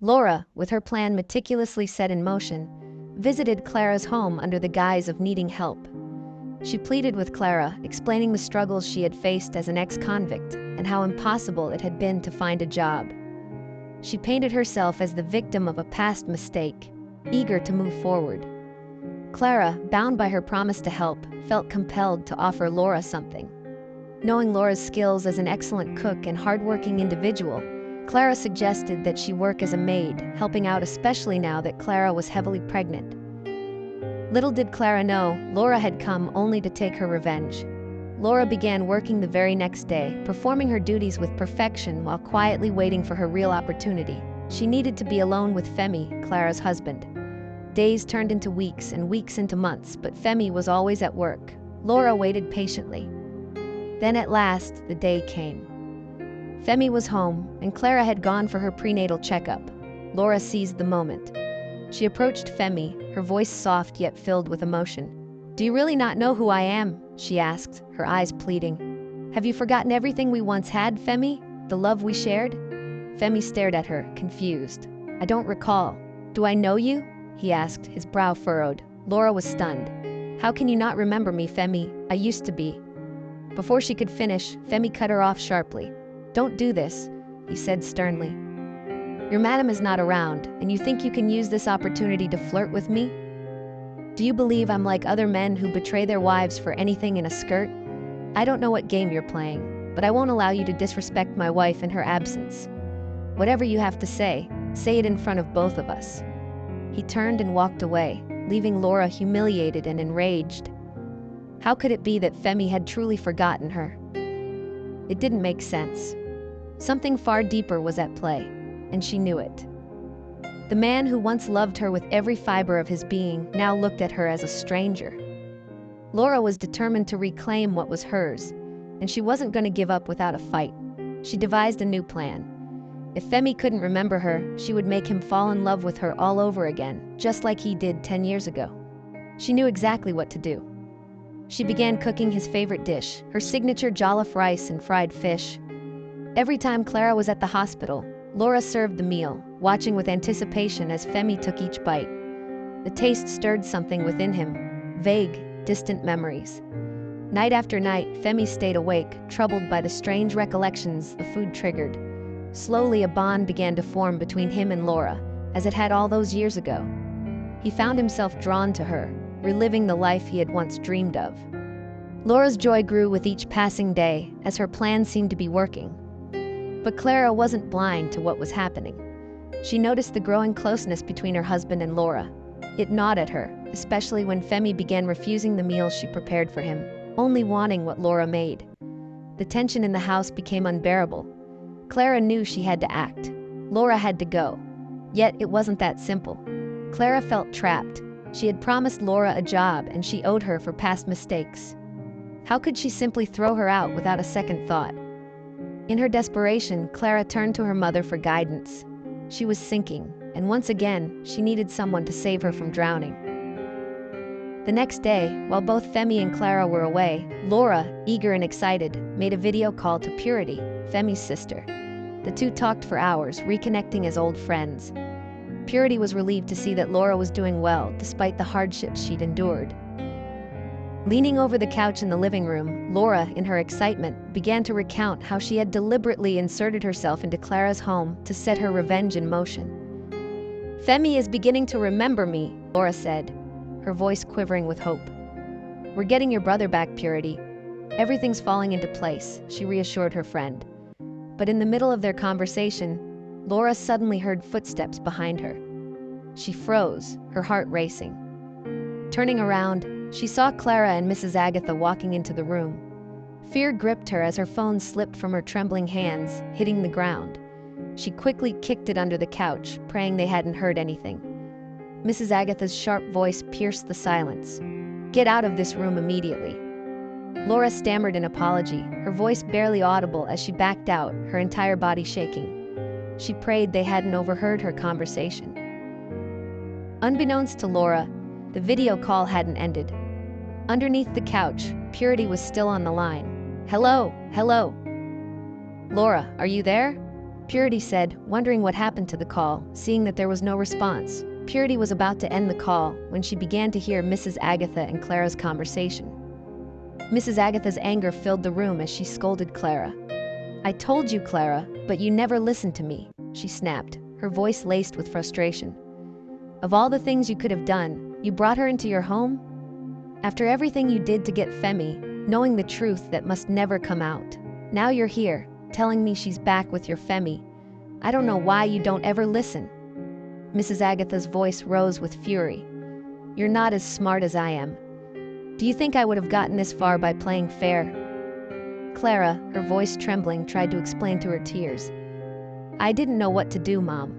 Lora, with her plan meticulously set in motion, visited Clara's home under the guise of needing help. She pleaded with Clara, explaining the struggles she had faced as an ex-convict and how impossible it had been to find a job. She painted herself as the victim of a past mistake, eager to move forward. Clara, bound by her promise to help, felt compelled to offer Lora something. Knowing Lora's skills as an excellent cook and hardworking individual, Clara suggested that she work as a maid, helping out especially now that Clara was heavily pregnant. Little did Clara know, Lora had come only to take her revenge. Lora began working the very next day, performing her duties with perfection while quietly waiting for her real opportunity. She needed to be alone with Femi, Clara's husband. Days turned into weeks and weeks into months, but Femi was always at work. Lora waited patiently. Then at last, the day came. Femi was home, and Clara had gone for her prenatal checkup. Lora seized the moment. She approached Femi, her voice soft yet filled with emotion. "Do you really not know who I am?" she asked, her eyes pleading. "Have you forgotten everything we once had, Femi? The love we shared?" Femi stared at her, confused. "I don't recall. Do I know you?" he asked, his brow furrowed. Lora was stunned. "How can you not remember me, Femi? I used to be." Before she could finish, Femi cut her off sharply. "Don't do this," he said sternly. "Your madam is not around, and you think you can use this opportunity to flirt with me? Do you believe I'm like other men who betray their wives for anything in a skirt? I don't know what game you're playing, but I won't allow you to disrespect my wife in her absence. Whatever you have to say it in front of both of us." He turned and walked away, leaving Lora humiliated and enraged. How could it be that Femi had truly forgotten her? It didn't make sense. Something far deeper was at play, and she knew it. The man who once loved her with every fiber of his being now looked at her as a stranger. Lora was determined to reclaim what was hers, and she wasn't going to give up without a fight. She devised a new plan. If Femi couldn't remember her, she would make him fall in love with her all over again, just like he did 10 years ago. She knew exactly what to do. She began cooking his favorite dish, her signature jollof rice and fried fish. Every time Clara was at the hospital, Lora served the meal, watching with anticipation as Femi took each bite. The taste stirred something within him, vague, distant memories. Night after night, Femi stayed awake, troubled by the strange recollections the food triggered. Slowly, a bond began to form between him and Lora, as it had all those years ago. He found himself drawn to her, reliving the life he had once dreamed of. Lora's joy grew with each passing day, as her plan seemed to be working. But Clara wasn't blind to what was happening. She noticed the growing closeness between her husband and Lora. It gnawed at her, especially when Femi began refusing the meals she prepared for him, only wanting what Lora made. The tension in the house became unbearable. Clara knew she had to act. Lora had to go. Yet it wasn't that simple. Clara felt trapped. She had promised Lora a job, and she owed her for past mistakes. How could she simply throw her out without a second thought? In her desperation, Clara turned to her mother for guidance. She was sinking, and once again, she needed someone to save her from drowning. The next day, while both Femi and Clara were away, Lora, eager and excited, made a video call to Purity, Femi's sister. The two talked for hours, reconnecting as old friends. Purity was relieved to see that Lora was doing well, despite the hardships she'd endured. Leaning over the couch in the living room, Lora, in her excitement, began to recount how she had deliberately inserted herself into Clara's home to set her revenge in motion. "Femi is beginning to remember me," Lora said, her voice quivering with hope. "We're getting your brother back, Purity. Everything's falling into place," she reassured her friend. But in the middle of their conversation, Lora suddenly heard footsteps behind her. She froze, her heart racing. Turning around, she saw Clara and Mrs. Agatha walking into the room. Fear gripped her as her phone slipped from her trembling hands, hitting the ground. She quickly kicked it under the couch, praying they hadn't heard anything. Mrs. Agatha's sharp voice pierced the silence. "Get out of this room immediately." Lora stammered an apology, her voice barely audible as she backed out, her entire body shaking. She prayed they hadn't overheard her conversation. Unbeknownst to Lora, the video call hadn't ended. Underneath the couch, Purity was still on the line. "Hello, hello." "Lora, are you there?" Purity said, wondering what happened to the call, seeing that there was no response. Purity was about to end the call when she began to hear Mrs. Agatha and Clara's conversation. Mrs. Agatha's anger filled the room as she scolded Clara. "I told you, Clara, but you never listened to me," she snapped, her voice laced with frustration. "Of all the things you could have done, you brought her into your home? After everything you did to get Femi, knowing the truth that must never come out. Now you're here, telling me she's back with your Femi. I don't know why you don't ever listen." Mrs. Agatha's voice rose with fury. "You're not as smart as I am. Do you think I would have gotten this far by playing fair?" Clara, her voice trembling, tried to explain through her tears. "I didn't know what to do, Mom.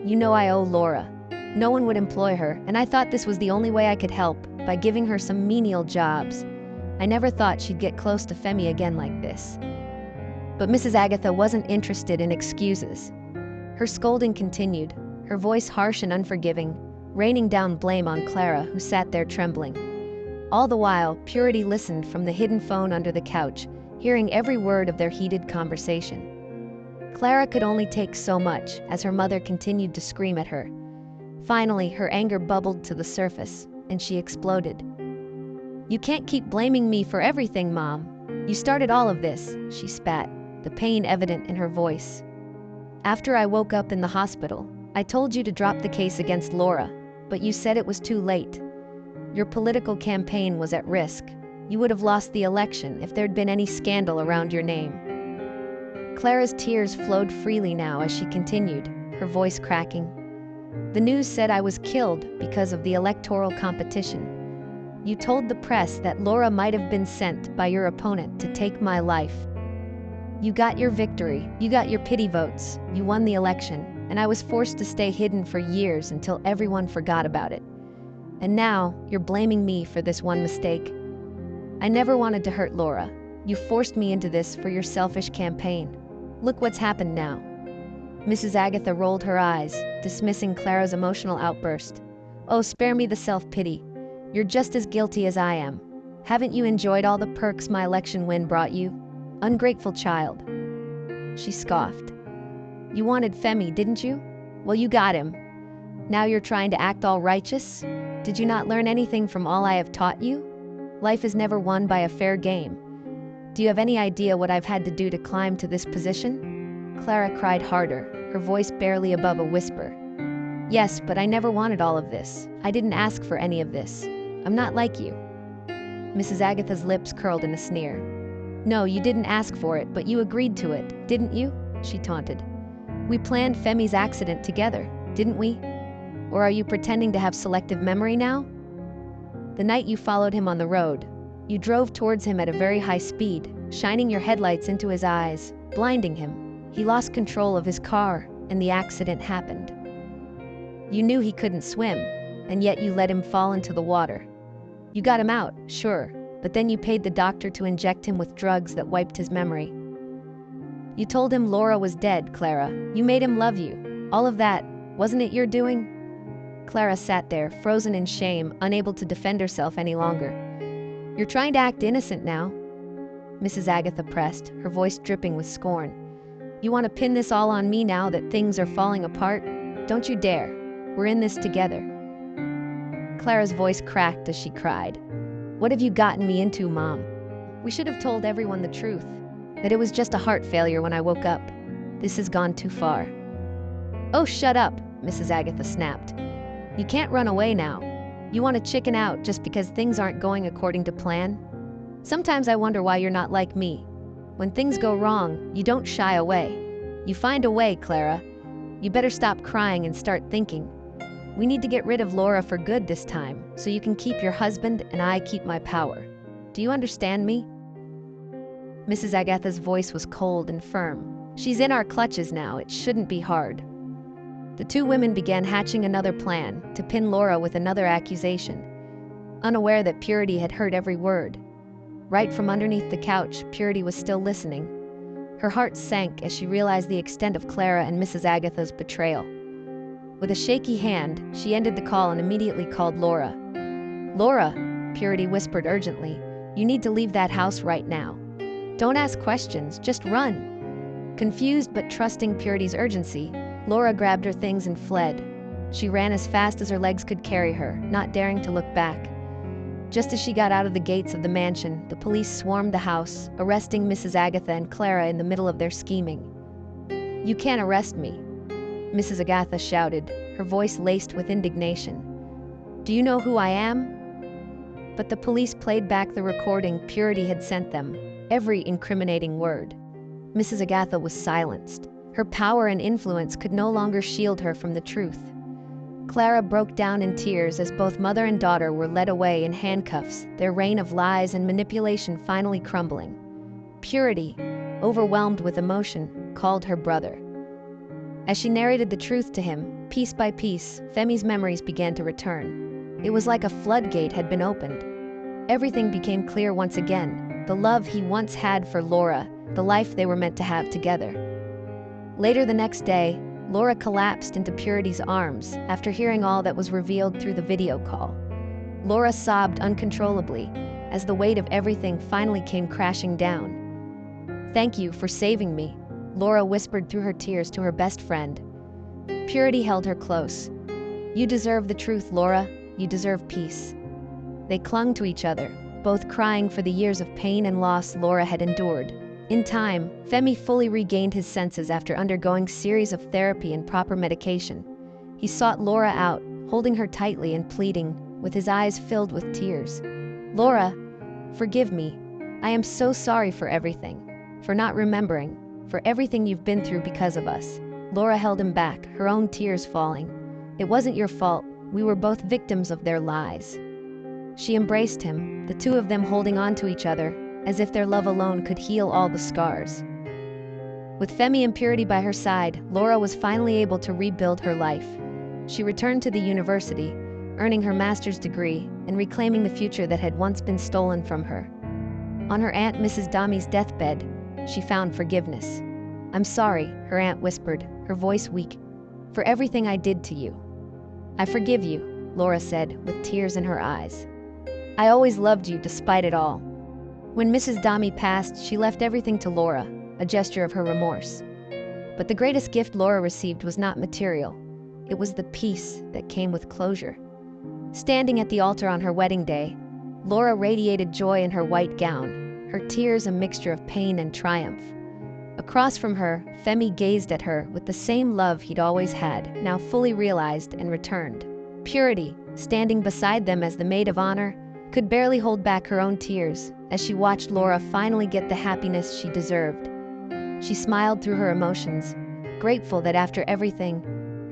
You know I owe Lora. No one would employ her, and I thought this was the only way I could help, by giving her some menial jobs. I never thought she'd get close to Femi again like this." But Mrs. Agatha wasn't interested in excuses. Her scolding continued, her voice harsh and unforgiving, raining down blame on Clara, who sat there trembling. All the while, Purity listened from the hidden phone under the couch, hearing every word of their heated conversation. Clara could only take so much as her mother continued to scream at her. Finally, her anger bubbled to the surface, and she exploded. "You can't keep blaming me for everything, Mom. You started all of this," she spat, the pain evident in her voice. "After I woke up in the hospital, I told you to drop the case against Lora, but you said it was too late. Your political campaign was at risk. You would have lost the election if there'd been any scandal around your name." Clara's tears flowed freely now as she continued, her voice cracking. "The news said I was killed because of the electoral competition. You told the press that Lora might have been sent by your opponent to take my life. You got your victory, you got your pity votes, you won the election, and I was forced to stay hidden for years until everyone forgot about it. And now, you're blaming me for this one mistake. I never wanted to hurt Lora. You forced me into this for your selfish campaign. Look what's happened now." Mrs. Agatha rolled her eyes, dismissing Clara's emotional outburst. "Oh, spare me the self-pity. You're just as guilty as I am. Haven't you enjoyed all the perks my election win brought you? Ungrateful child." She scoffed. "You wanted Femi, didn't you? Well, you got him. Now you're trying to act all righteous? Did you not learn anything from all I have taught you? Life is never won by a fair game. Do you have any idea what I've had to do to climb to this position?" Clara cried harder, her voice barely above a whisper. "Yes, but I never wanted all of this. I didn't ask for any of this. I'm not like you." Mrs. Agatha's lips curled in a sneer. "No, you didn't ask for it, but you agreed to it, didn't you?" she taunted. "We planned Femi's accident together, didn't we? Or are you pretending to have selective memory now? The night you followed him on the road, you drove towards him at a very high speed, shining your headlights into his eyes, blinding him. He lost control of his car, and the accident happened. You knew he couldn't swim, and yet you let him fall into the water. You got him out, sure, but then you paid the doctor to inject him with drugs that wiped his memory. You told him Lora was dead, Clara. You made him love you. All of that, wasn't it your doing?" Clara sat there, frozen in shame, unable to defend herself any longer. "You're trying to act innocent now," Mrs. Agatha pressed, her voice dripping with scorn. "You want to pin this all on me now that things are falling apart? Don't you dare. We're in this together." Clara's voice cracked as she cried. "What have you gotten me into, Mom? We should have told everyone the truth, that it was just a heart failure when I woke up. This has gone too far." "Oh, shut up," Mrs. Agatha snapped. "You can't run away now. You want to chicken out just because things aren't going according to plan? Sometimes I wonder why you're not like me. When things go wrong, you don't shy away. You find a way, Clara. You better stop crying and start thinking. We need to get rid of Lora for good this time, so you can keep your husband and I keep my power. Do you understand me?" Mrs. Agatha's voice was cold and firm. "She's in our clutches now. It shouldn't be hard." The two women began hatching another plan to pin Lora with another accusation, unaware that Purity had heard every word. Right from underneath the couch, Purity was still listening. Her heart sank as she realized the extent of Clara and Mrs. Agatha's betrayal. With a shaky hand, she ended the call and immediately called Lora. "Lora," Purity whispered urgently, "you need to leave that house right now. Don't ask questions, just run." Confused but trusting Purity's urgency, Lora grabbed her things and fled. She ran as fast as her legs could carry her, not daring to look back. Just as she got out of the gates of the mansion, the police swarmed the house, arresting Mrs. Agatha and Clara in the middle of their scheming. "You can't arrest me," Mrs. Agatha shouted, her voice laced with indignation. "Do you know who I am?" But the police played back the recording Purity had sent them, every incriminating word. Mrs. Agatha was silenced. Her power and influence could no longer shield her from the truth. Clara broke down in tears as both mother and daughter were led away in handcuffs, their reign of lies and manipulation finally crumbling. Purity, overwhelmed with emotion, called her brother. As she narrated the truth to him, piece by piece, Femi's memories began to return. It was like a floodgate had been opened. Everything became clear once again, the love he once had for Lora, the life they were meant to have together. Later the next day, Lora collapsed into Purity's arms after hearing all that was revealed through the video call. Lora sobbed uncontrollably as the weight of everything finally came crashing down. "Thank you for saving me," Lora whispered through her tears to her best friend. Purity held her close. "You deserve the truth, Lora. You deserve peace." They clung to each other, both crying for the years of pain and loss Lora had endured. In time, Femi fully regained his senses after undergoing series of therapy and proper medication. He sought Lora out, holding her tightly and pleading, with his eyes filled with tears. "Lora, forgive me. I am so sorry for everything, for not remembering, for everything you've been through because of us." Lora held him back, her own tears falling. "It wasn't your fault. We were both victims of their lies." She embraced him, the two of them holding on to each other, as if their love alone could heal all the scars. With Femi and Purity by her side, Lora was finally able to rebuild her life. She returned to the university, earning her master's degree and reclaiming the future that had once been stolen from her. On her aunt Mrs. Dami's deathbed, she found forgiveness. "I'm sorry," her aunt whispered, her voice weak, "for everything I did to you." "I forgive you," Lora said, with tears in her eyes. "I always loved you despite it all." When Mrs. Dami passed, she left everything to Lora, a gesture of her remorse. But the greatest gift Lora received was not material. It was the peace that came with closure. Standing at the altar on her wedding day, Lora radiated joy in her white gown, her tears a mixture of pain and triumph. Across from her, Femi gazed at her with the same love he'd always had, now fully realized and returned. Purity, standing beside them as the maid of honor, could barely hold back her own tears as she watched Lora finally get the happiness she deserved. She smiled through her emotions, grateful that after everything,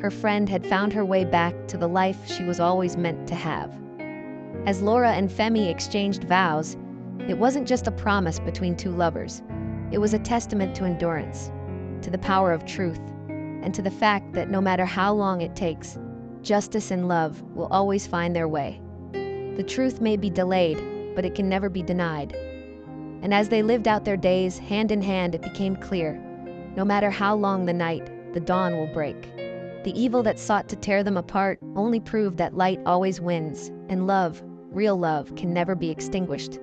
her friend had found her way back to the life she was always meant to have. As Lora and Femi exchanged vows, it wasn't just a promise between two lovers. It was a testament to endurance, to the power of truth, and to the fact that no matter how long it takes, justice and love will always find their way. The truth may be delayed, but it can never be denied. And as they lived out their days, hand in hand, it became clear, no matter how long the night, the dawn will break. The evil that sought to tear them apart only proved that light always wins, and love, real love, can never be extinguished.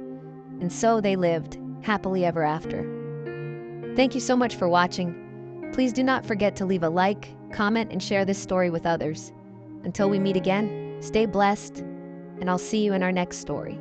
And so they lived, happily ever after. Thank you so much for watching. Please do not forget to leave a like, comment, and share this story with others. Until we meet again, stay blessed, and I'll see you in our next story.